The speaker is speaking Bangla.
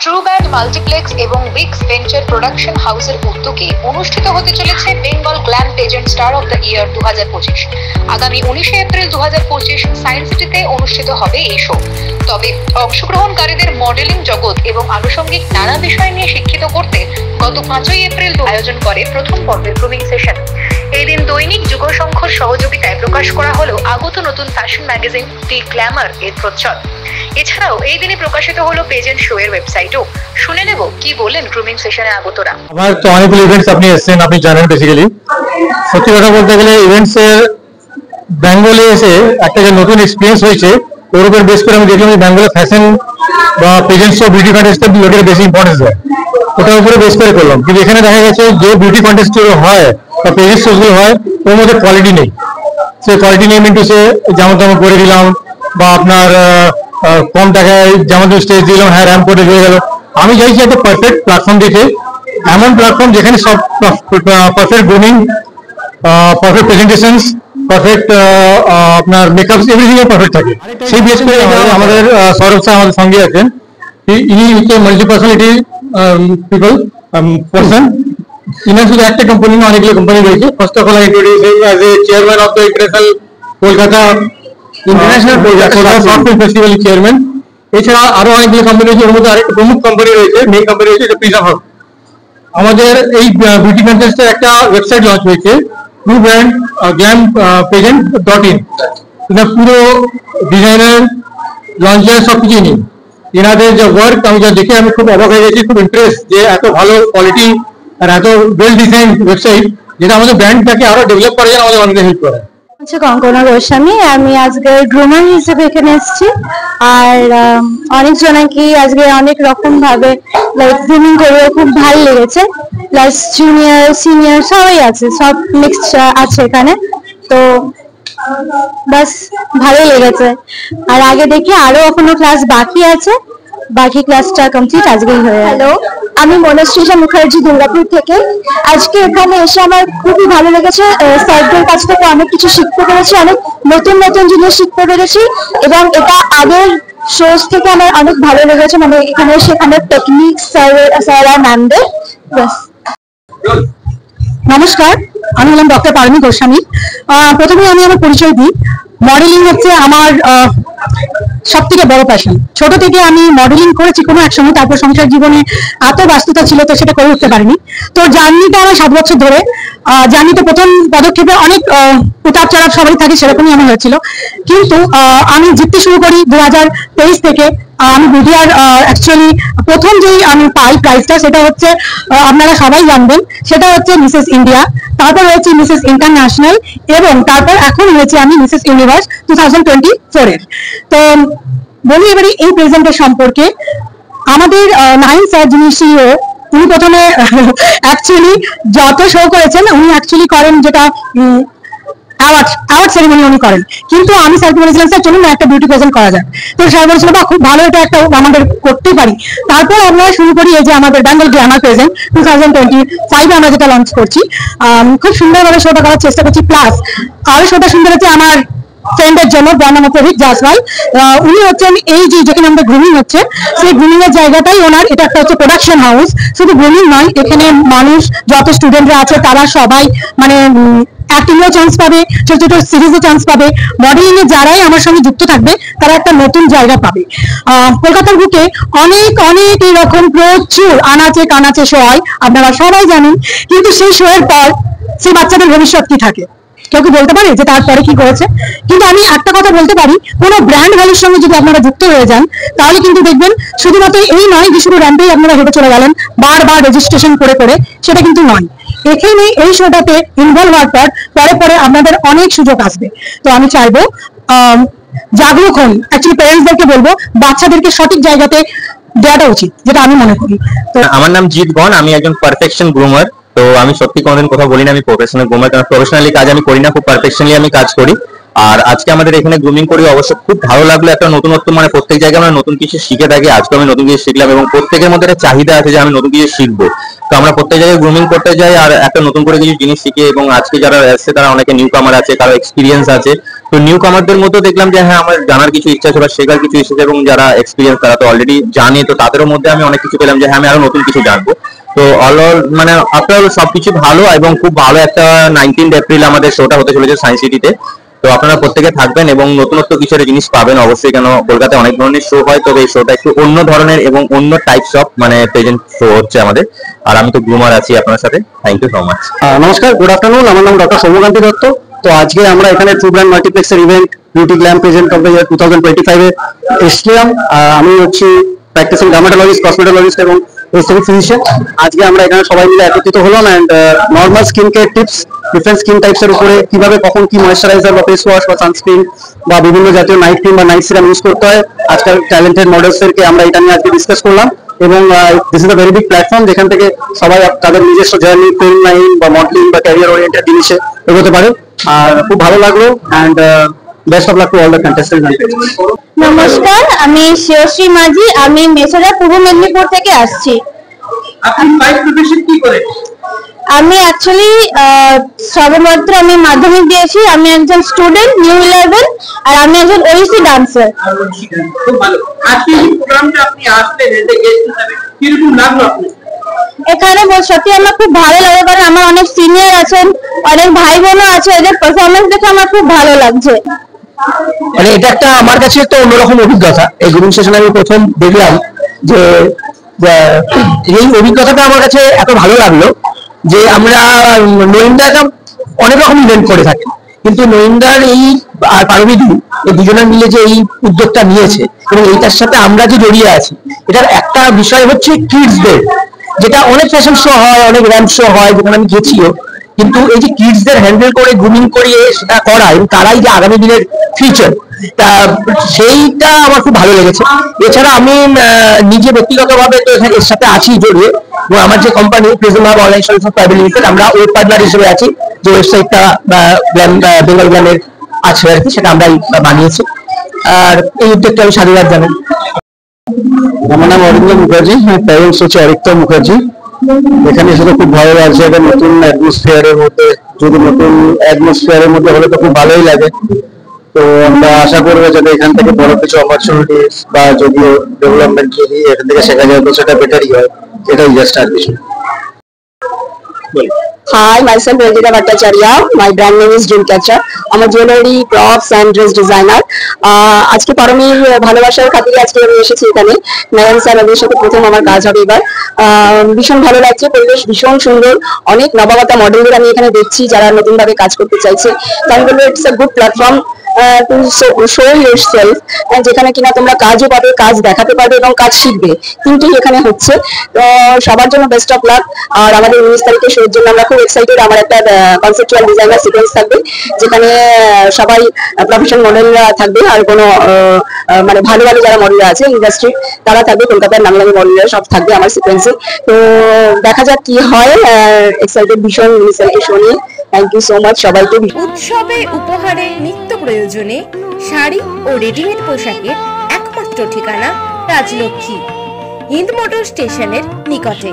ট্রুব্যান্ড মাল্টিপ্লেক্স এবং বিগস ভেঞ্চার প্রোডাকশন হাউসের উদ্যোগে অনুষ্ঠিত হতে চলেছে Bengal glam pageant star of the year 2025। আগামী 19 এপ্রিল 2025 সায়েন্স সিটিতে অনুষ্ঠিত হবে এই শো। তবে অংশগ্রহণকারীদের মডেলিং জগৎ এবং আনুষঙ্গিক নানা বিষয় নিয়ে শিক্ষিত করতে গত 5ই এপ্রিল আয়োজন করে প্রথম পর্বের গ্রুমিং সেশন। এই দিন দৈনিক যুগসংঘর সহযোগিতায় প্রকাশ করা হলো আগত নতুন ফ্যাশন ম্যাগাজিন দি গ্ল্যামার এর প্রচ্ছদ। এছাড়াও এই দিনে প্রকাশিত হলো পেজেন্ট শো এর ওয়েবসাইটও। শুনে নেব কি বলেন গ্রুমিং সেশনে আগতরা। আমার তো অনেকগুলো ইভেন্টস আপনি এসেছেন, আপনি জানেন। বেসিক্যালি সত্যি কথা বলতে গেলে ইভেন্টস এর বেঙ্গলে এসে একটা যে নতুন এক্সপিরিয়েন্স হয়েছে ওর উপর বেস করে আমি দেখলাম যে বেঙ্গলে ফ্যাশন বা পেজেন্ট শো বিউটি কন্টেস্টের লোকের বেশি ইম্পর্টেন্স দেয়, ওটার উপরে বেস করে করলাম। কিন্তু এখানে দেখা গেছে যে বিউটি কন্টেস্ট হয় বা পেজেন্ট শোগুলো হয় ওর মধ্যে কোয়ালিটি নেই। সে কোয়ালিটি নেই মিন্টু সে যেমন তেমন করে দিলাম বা আপনার কম টাকায় যেমন স্টেজ দিলাম, হ্যাঁ র্যাম্প করে হয়ে গেল। আমি চাইছি একটা পারফেক্ট প্ল্যাটফর্ম দেখে, এমন প্ল্যাটফর্ম যেখানে সব perfect grooming, perfect presentation, perfect আপনার মেকআপ, এভরিথিং এর পারফেক্ট থাকে। সেই বেস করে আমাদের সৌরভ স্যার আমাদের সঙ্গে আছেন। ইনি হচ্ছে multi personality people person. Inner শুধু একটা কোম্পানি না, অনেকগুলো কোম্পানি রয়েছে। First of all I introduce him as a chairman of the Kolkata international software festival chairman. এছাড়া আরো অনেকগুলো কোম্পানি রয়েছে, ওর মধ্যে আরেকটা প্রমুখ কোম্পানি রয়েছে, মেইন কোম্পানি রয়েছে পিজা হাব। আমাদের এই বিউটি কন্টেস্টের একটা ওয়েবসাইট লঞ্চ হয়েছে, trubandglampagent.in। এটা পুরো ডিজাইনার লঞ্চার সবকিছু নেই। এনাদের যে ওয়ার্ক আমি যা দেখে আমি খুব অবাক হয়ে গেছি, খুব ইন্টারেস্ট যে এত ভালো কোয়ালিটি আর এত ওয়েল ডিজাইন ওয়েবসাইট, যেটা আমাদের ব্র্যান্ডটাকে আরো ডেভেলপ করার জন্য আমাদের অনেক হেল্প করে। কঙ্কনা গোস্বামী, আমি আজকে গ্রুমার হিসেবে এখানে এসেছি। আর অনেকজনকে আজকে অনেক রকম ভাবে লাইক গ্রুমিং করে খুব ভালো লেগেছে। প্লাস জুনিয়র সিনিয়র সবাই আছে, সব মিক্সড আছে এখানে। তো বাস ভালোই লেগেছে। আর আগে দেখি আরো এখনো ক্লাস বাকি আছে, বাকি ক্লাসটা কমপ্লিট আজকেই হয়ে গেল। আমি মনশ্রীষা মুখার্জি দুর্গাপুর থেকে। আজকে এখানে এসে আমার খুবই ভালো লেগেছে। স্যারদের কাছ থেকে অনেক কিছু শিখতে পেরেছি, অনেক নতুন নতুন জিনিস শিখতে পেরেছি এবং এটা আগের শোজ থেকে আমার অনেক ভালো লেগেছে। মানে এখানে সেখানে টেকনিক স্যার আর ম্যামদের। নমস্কার, আমি হলাম ডক্টর পারমি গোস্বামী। প্রথমে আমি আমার পরিচয় দিই। মডেলিং হচ্ছে আমার সব থেকে বড় প্যাশন। ছোট থেকে আমি মডেলিং করেছি কোনো এক সময়, তারপর সংসার জীবনে এত ব্যস্ততা ছিল তো সেটা করে উঠতে পারিনি। তো জার্নিটা আমার 7 বছর ধরে। জার্নিতে প্রথম পদক্ষেপে অনেক উতার চড়াব সবাই থাকে, সেরকমই আমার হয়েছিল। কিন্তু আমি জিততে শুরু করি 2023 থেকে। আমি ভিডিওর অ্যাকচুয়ালি প্রথম যেই আমি পাই প্রাইজটা, সেটা হচ্ছে আপনারা সবাই জানবেন, সেটা হচ্ছে মিসেস ইন্ডিয়া। তারপর হয়েছে মিসেস ইন্টারন্যাশনাল এবং তারপর এখন হয়েছে আমি মিসেস ইউনিভার্স 2024 এর। তো বলি এবারে এই প্রেজেন্টের সম্পর্কে। আমাদের নাইন স্যার যিনি সিইও, উনি প্রথমে অ্যাকচুয়ালি যত শো করেছেন উনি অ্যাকচুয়ালি করেন যেটা অ্যাওয়ার্ড সেরিমনি উনি করেন। কিন্তু আমি স্যারকে বলেছিলাম স্যার চলুন না একটা বিউটি প্রেজেন্ট করা যায়। তো স্যার বলেছিল বা খুব ভালো, এটা একটা আমাদের করতেই পারি। তারপর আমরা শুরু করি এই যে আমাদের বেঙ্গল গ্ল্যামার প্রেজেন্ট 2025 আমরা যেটা লঞ্চ করছি। খুব সুন্দরভাবে শোটা করার চেষ্টা করছি। প্লাস আরো শোটা সুন্দর হচ্ছে আমার ফ্রেন্ডের জন্য, বর্ণনা প্রদীপ জাসওয়াল। উনি হচ্ছেন এই যে যেখানে আমাদের গ্রুমিং হচ্ছে সেই গ্রুমিং এর জায়গাটাই ওনার। এটা একটা হচ্ছে প্রোডাকশন হাউস, শুধু গ্রুমিং নয়, এখানে মানুষ যত স্টুডেন্টরা আছে তারা সবাই মানে অ্যাক্টিংয়েও চান্স পাবে, ছোট ছোট সিরিজে চান্স পাবে। মডেলিং এ যারাই আমার সঙ্গে যুক্ত থাকবে তারা একটা নতুন জায়গা পাবে। কলকাতার বুকে অনেক অনেক এরকম প্রচুর আনাচে কানাচে শো হয়, আপনারা সবাই জানেন। কিন্তু সেই শো এর পর সেই বাচ্চাদের ভবিষ্যৎ কি থাকে? কেউ কি বলতে পারে যে তারপরে কি করেছে? কিন্তু আমি একটা কথা বলতে পারি, কোনো ব্র্যান্ড ভ্যালুর সঙ্গে যদি আপনারা যুক্ত হয়ে যান তাহলে কিন্তু দেখবেন শুধুমাত্র এই নয় যে শুধু র্যাম্পেই আপনারা হেঁটে চলে গেলেন বারবার রেজিস্ট্রেশন করে করে, সেটা কিন্তু নয়। এখানে এই শোটাতে ইনভলভ হওয়ার পর পরে পরে আপনাদের অনেক সুযোগ আসবে। তো আমি চাইবো জাগরুক হন। অ্যাকচুয়ালি প্যারেন্টসদেরকে বলবো বাচ্চাদেরকে সঠিক জায়গাতে দেওয়াটা উচিত, যেটা আমি মনে করি। তো আমার নাম জিৎ গণ, আমি একজন পারফেকশন গ্রুমার। তো আমি সত্যি কোনোদিন কথা বলি না আমি প্রফেশনাল গ্রুমার, কারণ প্রফেশনালি কাজ আমি করি না, খুব পারফেকশনলি আমি কাজ করি। আর আজকে আমাদের এখানে গ্রুমিং করে অবশ্য খুব ভালো লাগলো। একটা নতুনত্ব, মানে প্রত্যেক জায়গায় আমরা নতুন কিছু শিখে থাকি, আজকে আমি নতুন কিছু শিখলাম এবং প্রত্যেকের মধ্যে একটা চাহিদা আছে যে আমি নতুন কিছু শিখবো। তো আমরা প্রত্যেক জায়গায় গ্রুমিং করতে যাই আর একটা নতুন করে কিছু জিনিস শিখি। এবং আজকে যারা এসছে তারা অনেকে নিউ কামার আছে, কারো এক্সপিরিয়েন্স আছে। তো নিউ কামারদের মধ্যে দেখলাম যে হ্যাঁ আমার জানার কিছু ইচ্ছা ছিল, শেখার কিছু ইচ্ছা, এবং যারা এক্সপিরিয়েন্স তারা তো অলরেডি জানে। তো তাদেরও মধ্যে আমি অনেক কিছু পেলাম যে হ্যাঁ আমি আরো নতুন কিছু জানবো। তো অল মানে আফটার সবকিছু ভালো এবং খুব ভালো একটা 19 এপ্রিল আমাদের শোটা হতে চলেছে সায়েন্স সিটিতে। তো আপনারা প্রত্যেকে থাকবেন এবং নতুনত্ব কিছু জিনিস পাবেন অবশ্যই, কেন কলকাতায় অনেক ধরনের শো হয়, তবে এই শোটা একটু অন্য ধরনের এবং অন্য টাইপস অফ মানে প্রেজেন্ট শো হচ্ছে আমাদের। আর আমি তো গ্রুমার আছি আপনার সাথে। Thank you so much. নমস্কার, গুড আফটারনুন। আমার নাম ডক্টর সৌম্যকান্তি দত্ত। তো আজকে আমরা এখানে ট্রু ব্র্যান্ড মাল্টিপ্লেক্সের event beauty glam present of the year 2025 এ এসছিলাম। আমি হচ্ছি প্র্যাকটিসিং ডার্মাটোলজিস্ট, কসমেটোলজিস্ট এবং এস্থেটিক ফিজিশিয়ান। আজকে আমরা এখানে সবাই মিলে একত্রিত হলাম and normal skin care tips, different skin types এর উপরে কিভাবে কখন কি ময়েশ্চারাইজার বা ফেস ওয়াশ বা সানস্ক্রিন বা বিভিন্ন জাতীয় নাইট ক্রিম বা নাইট সিরাম ইউজ করতে হয় আজকাল ট্যালেন্টেড মডেলসদেরকে আমরা এটা নিয়ে আজকে ডিসকাস করলাম। এবং this is a very big platform যেখান থেকে সবাই তাদের নিজস্ব জার্নি, ফিল্ম লাইন বা মডেলিং বা ক্যারিয়ার ওরিয়েন্টেড জিনিসে এগোতে পারে। আর খুব ভালো লাগলো and best of luck to all the contestants. নমস্কার, আমি শ্রেয়শ্রী মাঝি। আমি মেছরা পূর্ব মেদিনীপুর থেকে আসছি। আমি অ্যাকচুয়ালি সবেমাত্র আমি মাধ্যমিক দিয়েছি। আমি একজন স্টুডেন্ট, নিউ 11, আর আমি একজন ওড়িশি ডান্সার। এখানে সত্যি আমার খুব ভালো লাগে, কারণ আমার অনেক সিনিয়র আছেন, অনেক ভাই বোনও আছে। এদের পারফরমেন্স দেখে আমার খুব ভালো লাগছে। মানে এটা একটা আমার কাছে একটা অন্যরকম অভিজ্ঞতা। এই গ্রুমিং সেশনে আমি প্রথম দেখলাম যে এই অভিজ্ঞতাটা আমার কাছে এত ভালো লাগলো যে আমরা নইন্দাটা অনেক রকম ইভেন্ট করে থাকি, কিন্তু নইন্দার এই আর পারবিদি এই দুজনে মিলে যে এই উদ্যোগটা নিয়েছে এবং এইটার সাথে আমরা যে জড়িয়ে আছি, এটার একটা বিষয় হচ্ছে কিডসদের, যেটা অনেক ফ্যাশন শো হয়, অনেক র্যাম্প শো হয় যেখানে আমি গেছিও, কিন্তু এই যে কিডসদের হ্যান্ডেল করে গ্রুমিং করিয়ে সেটা করা এবং তারাই যে আগামী দিনের ফিউচার, সেইটা আমার খুব ভালো লেগেছে। এছাড়া আমি নিজে ব্যক্তিগতভাবে তো এর সাথে আছি জড়িয়ে, এবং আমার যে company prism hub online solution private limited, আমরা ওয়েব পার্টনার হিসেবে আছি। যে ওয়েবসাইটটা বেঙ্গল গ্ল্যামের আছে আর কি, সেটা আমরাই বানিয়েছি। আর এই উদ্যোগটা আমি সাধুবাদ জানাই। আমার নাম অরিন্দ মুখার্জি, প্যারেন্টস হচ্ছে অরিত্য মুখার্জি। এখানে এসে খুব ভালো লাগছে, একটা নতুন অ্যাটমসফিয়ারের মধ্যে, যদি নতুন অ্যাটমসফিয়ারের মধ্যে হলে তো খুব ভালোই লাগে। তো আমরা আশা করবো যাতে এখান থেকে বড় কিছু অপরচুনিটিস বা যদিও ডেভেলপমেন্ট যদি এখান থেকে শেখা যায় তো সেটা বেটারই হয়। এটাই জাস্ট আর কিছু। Hi, myself Rajita Bhattacharya. My brand name is Dreamcatcher. I'm a jewelry, props and dress designer. আজকে পরমের ভালোবাসার খাতিরে আজকে আমি এসেছি এখানে। নয়ন স্যার ওদের সাথে প্রথম আমার কাজ হবে এবার। ভীষণ ভালো লাগছে, পরিবেশ ভীষণ সুন্দর। অনেক নবাগতা মডেলদের আমি এখানে দেখছি যারা নতুন ভাবে কাজ করতে চাইছে। তো আমি বলবো it's a good platform to show yourself, যেখানে কিনা তোমরা কাজও পাবে, কাজ দেখাতে পারবে এবং কাজ শিখবে, তিনটেই এখানে হচ্ছে। তো সবার জন্য বেস্ট অফ লাক। আর আমাদের 19 তারিখে শোর জন্য আমরা খুব এক্সাইটেড। আমার একটা কনসেপচুয়াল ডিজাইনার সিকোয়েন্স থাকবে, যেখানে সবাই প্রফেশনাল মডেলরা থাকবে, আর কোনো মানে ভালো ভালো যারা মডেলরা আছে ইন্ডাস্ট্রি তারা থাকবে, কলকাতার নামি নামি মডেলরা সব থাকবে আমার সিকোয়েন্সে। তো দেখা যাক কি হয়। এক্সাইটেড ভীষণ 19 তারিখে শো নিয়ে। থ্যাংক ইউ সো মাচ সবাইকে। উৎসবে উপহারে নিত্য প্রয়োজনে শাড়ি ও রেডিমেড পোশাকের একমাত্র ঠিকানা রাজলক্ষ্মী, হিন্দ মোটর স্টেশনের নিকটে।